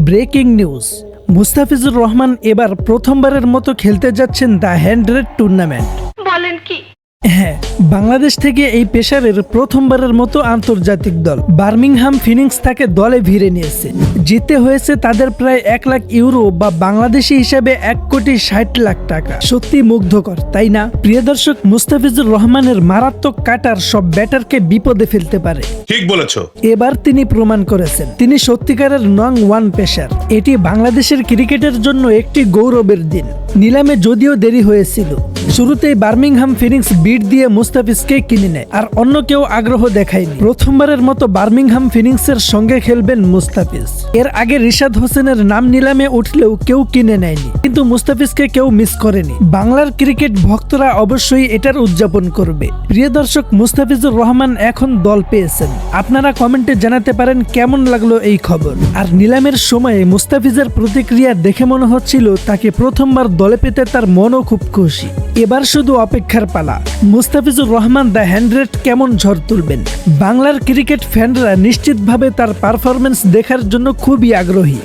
Breaking news, Mustafizur Rahman এবার প্রথমবারের মতো খেলতে যাচ্ছেন দ্য 100 টুর্নামেন্ট। বলেন কি? হ্যাঁ, বাংলাদেশ থেকে এই পেসারের প্রথমবারের মতো আন্তর্জাতিক দল বার্মিংহাম ফিনিক্স তাকে দলে ভিড়ে নিয়েছে। জিততে হয়েছে তাদের প্রায় 1 লাখ ইউরো বা বাংলাদেশি হিসাবে 1,60,00,000 টাকা। সত্যি মুগ্ধকর, তাই না? প্রিয় দর্শক, মুস্তাফিজুর রহমানের মারাত্মক কাটার সব ব্যাটারকে বিপদে ফেলতে পারে। ঠিক বলেছো। এবার তিনি প্রমাণ করেছেন তিনি সত্যিকারের নং ওয়ান পেসার। এটি বাংলাদেশের ক্রিকেটের জন্য একটি গৌরবের দিন। নিলামে যদিও দেরি হয়েছিল, শুরুতেই বার্মিংহাম ফিনিক্স বিড দিয়ে মুস্তাফিজকে কিনে নেয়, আর অন্য কেউ আগ্রহ দেখায়নি। প্রথমবারের মতো বার্মিংহাম ফিনিক্সের সঙ্গে খেলবেন মুস্তাফিজ। এর আগে রিশাদ হোসেনের নাম নিলামে উঠলেও কেউ কিনে নেয়নি, কিন্তু মুস্তাফিজকে কেউ মিস করেনি। বাংলার ক্রিকেট ভক্তরা অবশ্যই এটার উদযাপন করবে। প্রিয় দর্শক, মুস্তাফিজুর রহমান এখন দল পেয়েছেন। আপনারা কমেন্টে জানাতে পারেন কেমন লাগলো এই খবর। আর নিলামের সময়ে মুস্তাফিজের প্রতিক্রিয়া দেখে মনে হচ্ছিল তাকে প্রথমবার দলে পেতে তার মনও খুব খুশি। এবার শুধু অপেক্ষার পালা, মুস্তাফিজুর রহমান দ্য 100 কেমন ঝড় তুলবেন। বাংলার ক্রিকেট ফ্যানরা নিশ্চিতভাবে তার পারফরমেন্স দেখার জন্য খুবই আগ্রহী।